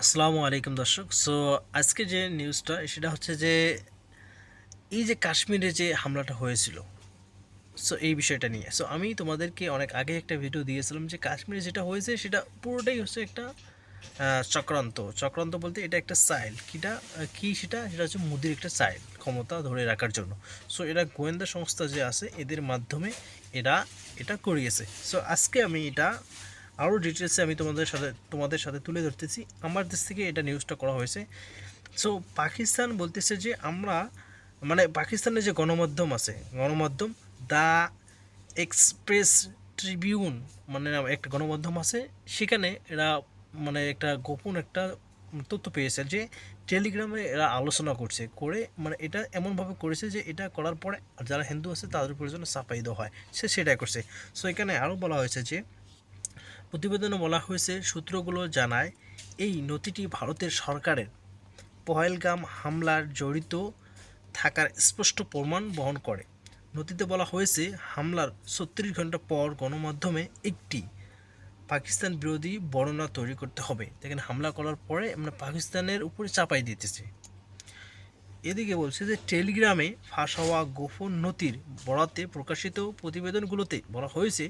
আসসালামু আলাইকুম দর্শক। সো আজকে যে নিউজটা সেটা হচ্ছে যে এই যে কাশ্মীরে যে হামলাটা হয়েছিল, সো এই বিষয়টা নিয়ে আমি তোমাদেরকে অনেক আগে একটা ভিডিও দিয়েছিলাম যে কাশ্মীরে যেটা হয়েছে সেটা পুরোটাই হচ্ছে একটা চক্রান্ত। চক্রান্ত বলতে এটা একটা চাইল কিটা কি সেটা সেটা হচ্ছে মোদির একটা চাইল ক্ষমতা ধরে রাখার জন্য। সো এরা গোয়েন্দা সংস্থা যে আছে এদের মাধ্যমে এরা এটা করিয়েছে। সো আজকে আমি এটা আরও ডিটেলসে আমি তোমাদের সাথে তুলে ধরতেছি। আমার দেশ থেকে এটা নিউজটা করা হয়েছে। সো পাকিস্তান বলতেছে যে আমরা মানে পাকিস্তানের যে গণমাধ্যম আছে, গণমাধ্যম দ্য এক্সপ্রেস ট্রিবিউন মানে একটা গণমাধ্যম আছে, সেখানে এরা মানে একটা গোপন একটা তথ্য পেয়েছে যে টেলিগ্রামে এরা আলোচনা করছে করে মানে এটা এমনভাবে করেছে যে এটা করার পরে যারা হিন্দু আছে তাদের উপর যেন চাপাই দেওয়া হয়, সেটাই করছে। সো এখানে আরও বলা হয়েছে যে প্রতিবেদনে বলা হয়েছে সূত্রগুলো জানায় এই নথিটি ভারতের সরকারের পহেলগাম হামলার জড়িত থাকার স্পষ্ট প্রমাণ বহন করে। নথিতে বলা হয়েছে হামলার ৩৬ ঘন্টা পর গণমাধ্যমে একটি পাকিস্তান বিরোধী বর্ণনা তৈরি করতে হবে। দেখেন, হামলা করার পরে আমরা পাকিস্তানের উপরে চাপাই দিতেছে। এদিকে বলছে যে টেলিগ্রামে ফাঁস হওয়া গোপন নথির বরাতে প্রকাশিত প্রতিবেদনগুলোতে বলা হয়েছে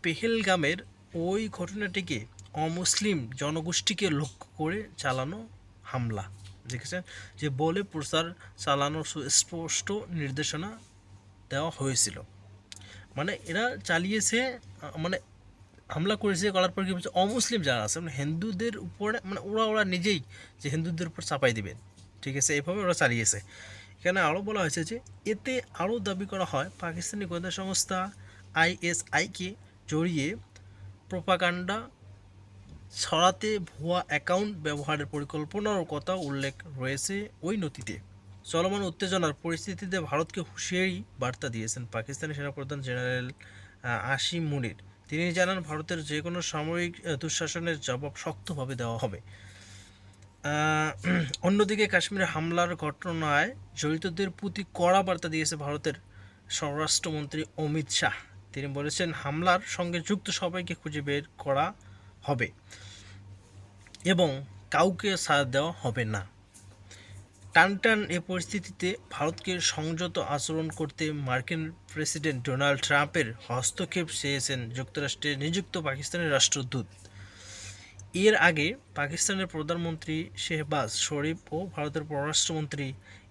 পেহেলগামের ওই ঘটনাটিকে অমুসলিম জনগোষ্ঠীকে লক্ষ্য করে চালানো হামলা। দেখেছেন যে বলে প্রচার চালানোর সুস্পষ্ট নির্দেশনা দেওয়া হয়েছিল। মানে এরা চালিয়েছে, মানে হামলা করেছে, করার পর কি বলছে অমুসলিম যারা আছে মানে হিন্দুদের উপরে মানে ওরা নিজেই যে হিন্দুদের উপর চাপাই দিবেন, ঠিক আছে, এইভাবে ওরা চালিয়েছে। এখানে আরও বলা হয়েছে যে এতে আরও দাবি করা হয় পাকিস্তানি গোয়েন্দা সংস্থা আইএসআইকে জড়িয়ে প্রোপাগান্ডা ছড়াতে ভুয়া অ্যাকাউন্ট ব্যবহারের পরিকল্পনার কথা উল্লেখ রয়েছে ওই নথিতে। চলমান উত্তেজনার পরিস্থিতিতে ভারতকে হুঁশিয়ারি বার্তা দিয়েছেন পাকিস্তানি সেনাপ্রধান জেনারেল আসিম মুনির। তিনি জানান ভারতের যে কোনো সামরিক দুঃশাসনের জবাব শক্তভাবে দেওয়া হবে। অন্যদিকে কাশ্মীরে হামলার ঘটনায় জড়িতদের প্রতি কড়া বার্তা দিয়েছে ভারতের স্বরাষ্ট্রমন্ত্রী অমিত শাহ। তিনি বলেছেন হামলার সঙ্গে যুক্ত সবাইকে খুঁজে বের করা হবে এবং কাউকে ছাড় দেওয়া হবে না। টানটান এ পরিস্থিতিতে ভারতকে সংযত আচরণ করতে মার্কিন প্রেসিডেন্ট ডোনাল্ড ট্রাম্পের হস্তক্ষেপ চেয়েছেন যুক্তরাষ্ট্রে নিযুক্ত পাকিস্তানের রাষ্ট্রদূত। এর আগে পাকিস্তানের প্রধানমন্ত্রী শেহবাজ শরীফ ও ভারতের পররাষ্ট্রমন্ত্রী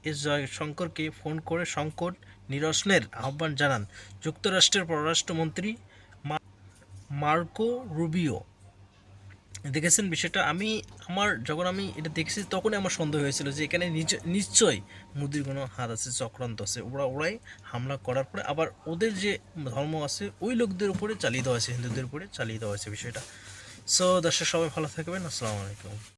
এস জয়শঙ্করকে ফোন করে সংকট নিরসনের আহ্বান জানান যুক্তরাষ্ট্রের পররাষ্ট্রমন্ত্রী মার্কো রুবিও। দেখেছেন বিষয়টা, যখন আমি এটা দেখছি তখনই আমার সন্দেহ হয়েছিল যে এখানে নিশ্চয়ই মোদির কোনো হাত আছে, চক্রান্ত আছে। ওরাই হামলা করার পরে আবার ওদের যে ধর্ম আছে ওই লোকদের উপরে চালিয়ে দেওয়া হয়েছে, হিন্দুদের উপরে চালিয়ে দেওয়া হয়েছে বিষয়টা। সো দর্শক সবাই ভালো থাকবেন। আসসালামু আলাইকুম।